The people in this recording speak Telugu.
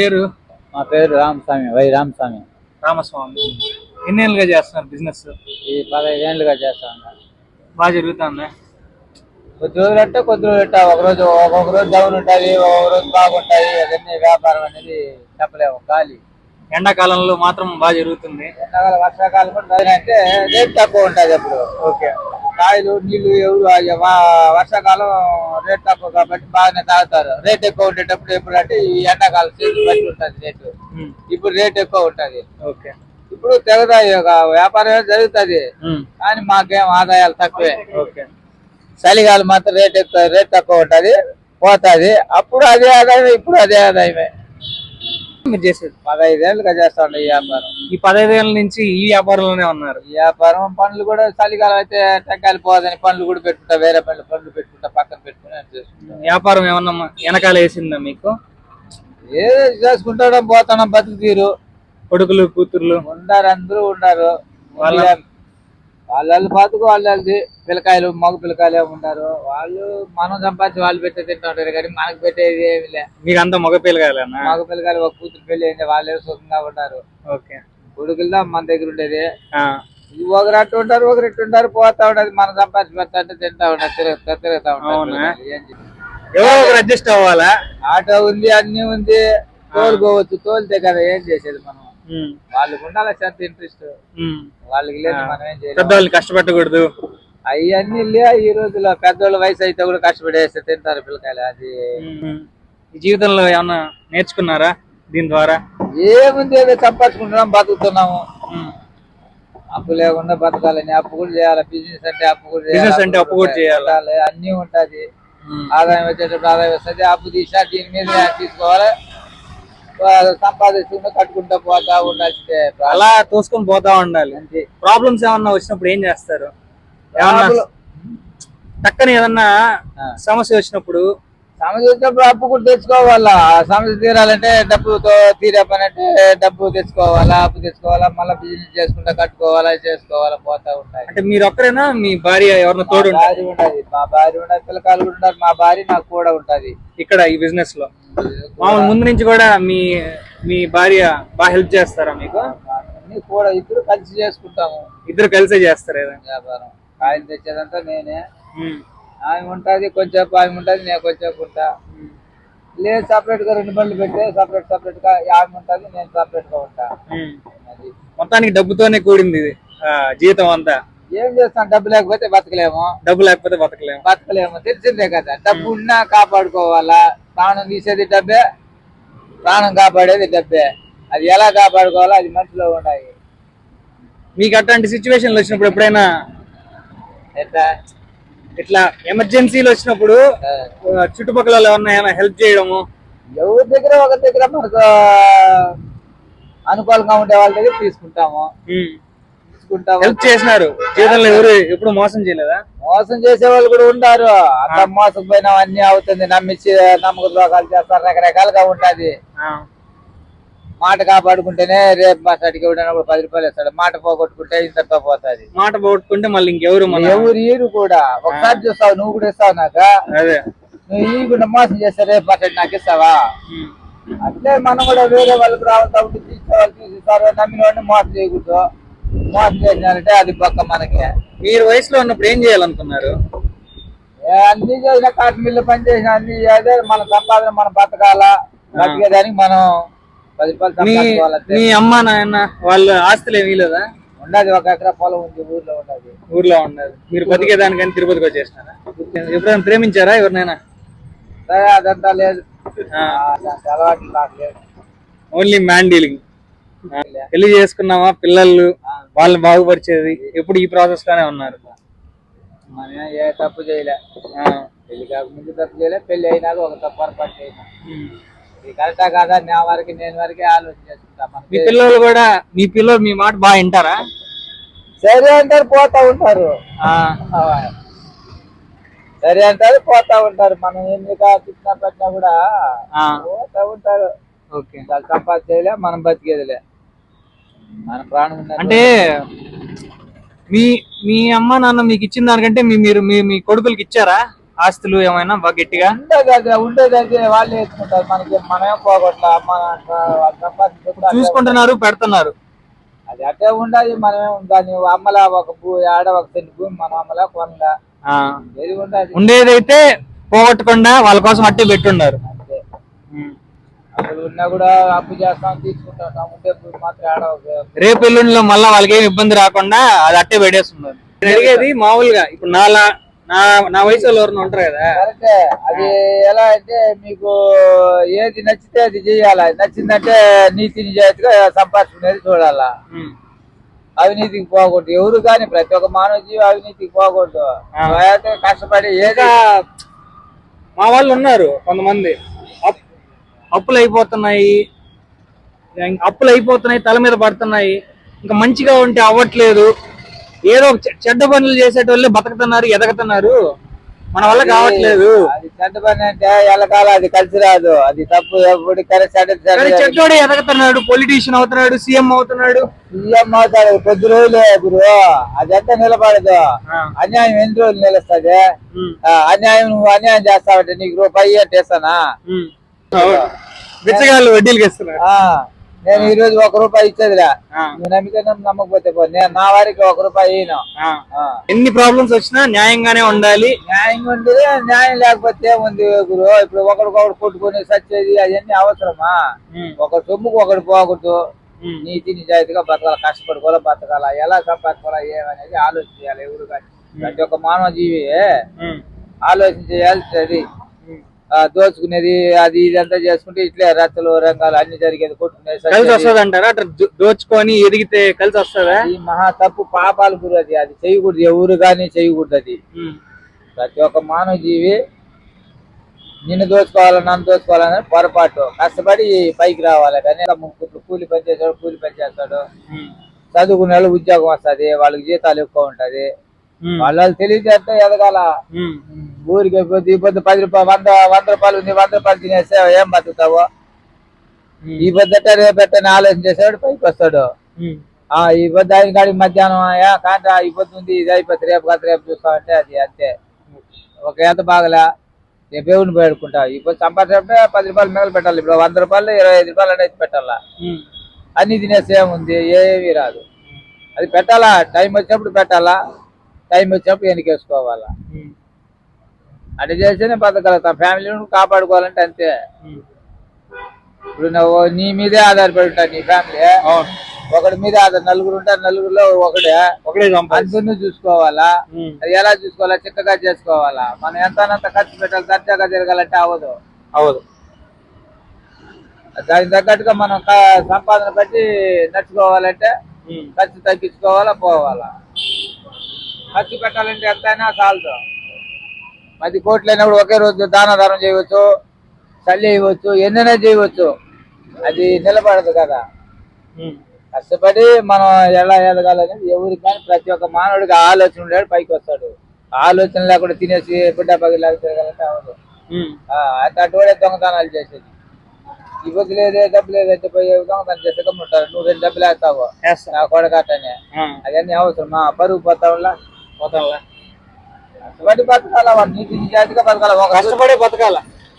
పేరు? మా పేరు రామస్వామి, రామస్వామి. రామస్వామి. ఎన్నేళ్ళుగా చేస్తున్నారు బిజినెస్? ఈ 15 ఏళ్ళుగా చేస్తాను. బాగా జరుగుతుందా? కొద్ది రోజులు అంటే కొద్ది రోజులు ఒక్కొక్క రోజు డౌన్ ఉంటుంది, ఒక్కొక్క రోజు బాగుంటాయి. అవన్నీ వ్యాపారం అనేది చెప్పలేము. ఖాళీ ఎండాకాలంలో మాత్రం బాగా జరుగుతుంది. ఎండాకాలం వర్షాకాలం కూడా అంటే రేట్ తక్కువ ఉంటుంది. అప్పుడు ఓకే. కాయలు నీళ్లు ఎవరు వర్షాకాలం రేట్ తక్కువ కాబట్టి బాగానే తాగుతారు. రేట్ ఎక్కువ ఉండేటప్పుడు ఎప్పుడు అంటే ఈ ఎండాకాలం సీజన్ బట్టి ఉంటుంది రేటు. ఇప్పుడు రేట్ ఎక్కువ ఉంటది. ఓకే. ఇప్పుడు తెగదాయి వ్యాపారం జరుగుతుంది, కానీ మాకేం ఆదాయాలు తక్కువే. ఓకే. చలిగాలం మాత్రం రేట్ తక్కువ ఉంటది, పోతుంది. అప్పుడు అదే ఆదాయం, ఇప్పుడు అదే ఆదాయమే. మీరు చేసేది 15 ఏళ్ళుగా చేస్తా ఉండే ఈ వ్యాపారం. ఈ 15 ఏళ్ళ నుంచి ఈ వ్యాపారంలోనే ఉన్నారు. ఈ వ్యాపారం పండ్లు కూడా చలికాలం అయితే టెంకాయలు పోదని పండ్లు కూడా పెట్టుకుంటా, వేరే పండ్లు పెట్టుకుంటా, పక్కన పెట్టుకుని వ్యాపారం ఏమన్నా వెనకాల వేసిందా మీకు? ఏదో చేసుకుంటాడం పోతాడం బతుకు తీరు. కొడుకులు కూతుర్లు ఉండారు, అందరూ ఉండారు. వాళ్ళ బతుకు వాళ్ళది. పిల్లకాయలు మగ పిల్లకాయలు ఉన్నారు. వాళ్ళు మనం సంపాదించి వాళ్ళు పెట్టే తింటా ఉంటారు, కానీ మనకు పెట్టేది ఏమి లే. మీకు అంతా మగ పిల్లకాయలేనా? మగ పిల్లకాయలు ఒక కూతురు పెళ్లి అయింది, వాళ్ళే సుఖంగా ఉంటారు. ఓకే. కొడుకులదా మన దగ్గర ఉండేది. ఒకరు అట్టు ఉంటారు, ఒకరు ఇట్టు ఉంటారు, పోతా ఉంటది. మనం సంపాదించి పెడతా అంటే తింటా ఉంటారు, తిరుగుతా ఉంటారు. ఎవరో ఒకరు అడ్జస్ట్ అవ్వాలా? ఆటో ఉంది, అన్ని ఉంది, తోలుకోవచ్చు. తోలితే కదా ఏం చేసేది మనం. వాళ్ళకి ఉండాలి ఎంత ఇంట్రెస్ట్, వాళ్ళకి లేదు. మనం ఏం చేయాలి? పెద్దవాళ్ళని కష్టపెట్టకూడదు. అవన్నీ లే. ఈ రోజుల్లో పెద్దోళ్ళ వయసు అయితే కూడా కష్టపడేస్తే తింటారు పిల్లకాయలు. అది ఈ జీవితంలో ఏమన్నా నేర్చుకున్నారా దీని ద్వారా? ఏముంది, ఏదో సంపాదించుకుంటున్నాం, బతుకుతున్నాము. అప్పు లేకుండా బతకాలని. అప్పు కూడా చేయాలి. బిజినెస్ అంటే అప్పు కూడా చేయాలి. అన్ని ఉంటది. ఆదాయం వచ్చేటప్పుడు ఆదాయం వస్తుంది, అప్పు తీసినా దీని మీద తీసుకోవాలి. సంపాదించుకుంటూ కట్టుకుంటూ పోతా ఉండాల్సిందే. అలా తోసుకొని పోతా ఉండాలి. ప్రాబ్లమ్స్ ఏమన్నా వచ్చినప్పుడు ఏం చేస్తారు? టక్కని ఏదన్నా సమస్య వచ్చినప్పుడు అప్పు కూడా తెచ్చుకోవాలా. సమస్య తీరాలంటే డబ్బుతో తీరే పని అంటే డబ్బు తెచ్చుకోవాలా, అప్పు తెచ్చుకోవాలా, మళ్ళీ బిజినెస్ చేసుకుంటా కట్టుకోవాలా, చేసుకోవాలా, పోతా ఉంటాయి. అంటే మీరు ఒక్కరేనా? మీ భార్య ఎవరిన తోడు? భార్య ఉంటది, మా భార్య ఉండదు, పిల్లకాయలు కూడా ఉంటారు. మా భార్య నాకు కూడా ఉంటది ఇక్కడ ఈ బిజినెస్ లో. మామూలు ముందు నుంచి కూడా మీ భార్య బాగా హెల్ప్ చేస్తారా మీకు? కూడా ఇద్దరు కలిసి చేసుకుంటాము. ఇద్దరు కలిసే చేస్తారు ఏదైనా వ్యాపారం. కాయలు తెచ్చేదంతా నేనే. ఆమె ఉంటది కొంచెం, ఆమె ఉంటది, నేను కొంచెం ఉంటా. లేదు సపరేట్ గా 2 బండ్లు పెడితే సపరేట్ గా ఆమె ఉంటది, నేను సపరేట్ గా ఉంటా. మొత్తానికి డబ్బుతోనే కూడింది ఇది జీవితం అంతా. ఏం చేస్తాం, డబ్బు లేకపోతే బతకలేము. బతకలేము తెలిసిందే కదా. డబ్బు ఉన్నా కాపాడుకోవాలా. ప్రాణం తీసేది డబ్బే, ప్రాణం కాపాడేది డబ్బే. అది ఎలా కాపాడుకోవాలో అది మనసులో ఉన్నాయి. మీకు అట్లాంటి సిచ్యువేషన్లు వచ్చినప్పుడు ఎప్పుడైనా ఇట్లా ఎమర్జెన్సీలు వచ్చినప్పుడు చుట్టుపక్కల ఏమైనా హెల్ప్ చేయడము? ఎవరి దగ్గర ఒకరి దగ్గర మనకు అనుకూలంగా ఉండే వాళ్ళ దగ్గర తీసుకుంటాము. హెల్ప్ చేసినారు జీవితంలో? ఎవరు ఎప్పుడు మోసం చేయలేదా? మోసం చేసే వాళ్ళు కూడా ఉంటారు. అంత మోసం పోయినా అన్ని అవుతుంది. నమ్మించి నమ్మక ద్రోహాలు చేస్తారు, రకరకాలుగా ఉంటది. మాట కాపాడుకుంటేనే రేపు మా సడికి కూడా 10 రూపాయలు ఇస్తాడు. మాట పోగొట్టుకుంటే ఇంతతో పోతుంది. మాట పోగొట్టుకుంటే మళ్ళీ ఇంకెవరు ఈరు కూడా. ఒకసారి చూస్తావు, నువ్వు కూడా ఇస్తావు నాకు. నువ్వు ఈ కూడా మోసం చేస్తే రేపు మా సైడ్ నాకు ఇస్తావా? అట్లే మనం కూడా వేరే వాళ్ళకి రావాల్సి ఉంటే తీసుకోవాలి, తీసిస్తారు. నమ్మిన వాడిని మోసం చేయకూడదు. మోసం చేసినారంటే అది పక్క మనకి. మీరు వయసులో ఉన్నప్పుడు ఏం చేయాలనుకున్నారు? అన్ని చేసిన కాటన్ మిల్లు పని చేసిన అన్ని అదే మన సంపాదన, మనం బతకాలా, బతికేదానికి మనం 10 రూపాయలు సంపాదించుకోవాలి. మీ అమ్మ నాయన వాళ్ళ ఆస్తులు ఏమీ లేదా? ఉండదు, 1 ఎకరా పొలం ఉంది, ఊర్లో ఉండదు. మీరు బతికేదానికని తిరుపతికి వచ్చేసినారా? ఎప్పుడైనా ప్రేమించారా ఎవరినైనా? అదంతా లేదు, అలవాటు నాకు లేదు. Only man dealing. పెళ్లి చేసుకున్నావా? పిల్లలు వాళ్ళని బాగుపరిచేది ఎప్పుడు ఈ ప్రాసెస్ గానే ఉన్నారు? మనం ఏ తప్పు చేయలే. పెళ్లి కాకముందు తప్పు చేయలే, పెళ్లి అయినాక ఒక తప్పు పొరపాటు చేయలే. ఇది కరెక్టా కాదా నేను వరకే ఆలోచన చేసుకుంటా. మీ పిల్లలు కూడా మీ మాట బాగా వింటారా? సరే అంటారు, పోతా ఉంటారు. సరే అంటారు, పోతా ఉంటారు. మనం ఎందుకు తిట్టినా పట్టినా కూడా పోతా ఉంటారు. సంపాదన చేయలే, మనం బతికేదిలే. మన ప్రాణం అంటే మీ అమ్మ నాన్న మీకు ఇచ్చిన దానికంటే మీరు మీ కొడుకులకి ఇచ్చారా ఆస్తులు ఏమైనా బాగా గట్టిగా ఉండేది వాళ్ళే ఎత్తుకుంటారు. మనకి మనమే పోగొట్లా చూసుకుంటున్నారు, పెడుతున్నారు. అది అట్టే ఉండాలి. మనమే దాన్ని అమ్మలా ఒక ఆడ ఒక సెంటు భూమి మనం అమ్మలా కొనలా ఏది ఉండాలి. ఉండేదైతే పోగొట్టకుండా వాళ్ళ కోసం అట్టే పెట్టున్నారు. అంతే. అసలు ఉన్నా కూడా అప్పు చేస్తాం, తీసుకుంటాం. ఉండే భూమి మాత్రం ఆడ రేపు ఎల్లుండిలో మళ్ళీ వాళ్ళకి ఏం ఇబ్బంది రాకుండా అది అట్టే పెట్టేస్తున్నారు. నేను అడిగేది మామూలుగా ఇప్పుడు నా వయసు వాళ్ళు ఎవరైనా ఉంటారు కదా. కరెక్టే. అది ఎలా అంటే మీకు ఏది నచ్చితే అది చెయ్యాలా. నచ్చిందంటే నీతి నిజాయితీగా సంపాదించుకునేది చూడాలా. అవినీతికి పోకూడదు ఎవరు కానీ, ప్రతి ఒక్క మానవ జీవి అవినీతికి పోకూడదు. కష్టపడి ఏదో మా వాళ్ళు ఉన్నారు కొంతమంది అప్పులు అయిపోతున్నాయి, తల మీద పడుతున్నాయి. ఇంకా మంచిగా ఉంటే అవ్వట్లేదు, ఏదో చెడ్డ పనులు చేసేటోళ్ళే బతుకుతున్నారు, ఎదగతున్నారు, మన వల్ల కావట్లేదు. అది చెడ్డ పని అంటే ఎలకాల అది కలిసి రాదు. అది తప్పు. ఎప్పుడు చెడ్డోడే ఎదగతున్నాడు, పొలిటీషియన్ అవుతున్నాడు, సీఎం అవుతున్నాడు. సీఎం అవుతాడు కొద్ది రోజులే గురు. అది ఎంత నిలబడదు. అన్యాయం ఎన్ని రోజులు నిలుస్తుంది? అన్యాయం నువ్వు అన్యాయం చేస్తావంటే నీకు రూపాయి అంటే ఇస్తానా? బిచ్చగాళ్ళు వడ్డీలకి ఇస్తున్నారు. నేను ఈ రోజు ₹1 ఇచ్చేదిరా. నువ్వు నమ్మితే నమ్మకపోతే పో. నేను నా వారికి ₹1 ఇయ్యను. ఎన్ని ప్రాబ్లమ్స్ వచ్చినా న్యాయంగానే ఉండాలి. న్యాయంగా ఉండేది. న్యాయం లేకపోతే ఏముంది గురు? ఇప్పుడు ఒకరికొకరు కొట్టుకుని సచ్చేది అవన్నీ అవసరమా? ఒక సొమ్ముకు ఒకటి పోకూడదు. నీతి నిజాయితీగా బతకాల, కష్టపడుకోవాలా, బతకాల, ఎలా సంపాదించుకోవాలా ఏమనేది ఆలోచించాలి ఎవరు కానీ. ప్రతి ఒక్క మానవ జీవి ఆలోచించాలి. దోచుకునేది అది ఇదంతా చేసుకుంటే ఇట్లే రచ్చలు రంగాలు అన్ని జరిగేది. కొట్టుకునేది కలిసి వస్తుంది అంటారా? అట్లా దోచుకొని ఎదిగితే కలిసి వస్తుందా? అది మహా తప్పు, పాపాలు గురు. అది చేయకూడదు, ఎవరు కానీ చేయకూడదు. అది ప్రతి ఒక్క మానవ జీవి నిన్ను దోచుకోవాలని, నన్ను దోచుకోవాలని పొరపాటు. కష్టపడి పైకి రావాలి. కానీ కూలి పని చేస్తాడు, కూలి పని చేస్తాడు. చదువుకునే వాళ్ళు ఉద్యోగం వస్తుంది, వాళ్ళకి జీతాలు ఎక్కువ ఉంటది. వాళ్ళు తెలియజేస్తే ఎదగాల. ఊరికి ఈ పొద్దు ₹10 100 ఉంది, ₹100 తినేస్తే ఏం బతుకుతావు? ఈ పొద్దుట రేపెట్టని ఆలోచన చేసేవాడు పైకి వస్తాడు. ఈ పొద్దు ఆయన కాడికి మధ్యాహ్నం కాంట ఈ పొద్దు ఉంది, ఇది అయిపోతుంది, రేపు చూస్తామంటే అది అంతే. ఒక ఎంత బాగలే, రేపు ఎవరిని పెట్టుకుంటా. ఈ పొద్దు సంపాదించే ₹10 మిగలు పెట్టాలి. ఇప్పుడు ₹100 ₹25 అనేది పెట్టాలా. అన్ని తినేస్తే ఏముంది? ఏమీ రాదు. అది పెట్టాలా, టైం వచ్చినప్పుడు పెట్టాలా, టైం వచ్చినప్పుడు వెనకేసుకోవాలా. అటు చేస్తేనే బతకగలుగుతాం. ఫ్యామిలీని కాపాడుకోవాలంటే అంతే. ఇప్పుడు నువ్వు నీ మీదే ఆధారపడి ఉంటావు. నీ ఫ్యామిలీ ఒకటి మీద నలుగురు ఉంటారు, నలుగురులో ఒకటే అందరినీ చూసుకోవాలా. అది ఎలా చూసుకోవాలా? చిక్కగా చేసుకోవాలా. మనం ఎంతనంత ఖర్చు పెట్టాలి, దర్జాగా తిరగాలంటే అవదు. దానికి తగ్గట్టుగా మనం సంపాదన బట్టి నడుచుకోవాలంటే ఖర్చు తగ్గించుకోవాలా, పోవాలా. ఖర్చు పెట్టాలంటే ఎంతైనా చాలదు. 10 కోట్లు అయినప్పుడు ఒకే రోజు దానం చేయవచ్చు, చల్లి వేయవచ్చు, ఎన్నైనా చేయవచ్చు. అది నిలబడదు కదా. కష్టపడి మనం ఎలా ఎదగాలనేది ఎవరికి కానీ ప్రతి ఒక్క మానవుడికి ఆలోచన ఉండేవాడు పైకి వస్తాడు. ఆలోచన లేకుండా తినేసి బిడ్డ పగిలాగా తిరగాలంటే అవదు. అటువాడే దొంగతనాలు చేసేది. ఈ పొద్దు లేదే డబ్బు లేదంటే పోయి దొంగతనం చేస్తే ఉంటారు. నువ్వు 2 డబ్బులు వేస్తావు నా కొడగట్టనే. అవన్నీ అవసరమా? పరుగు పోతావులా. కష్టపడి బతకాల, నీతి నిజాయితీగా బతకాల, కష్టపడి బతకాల.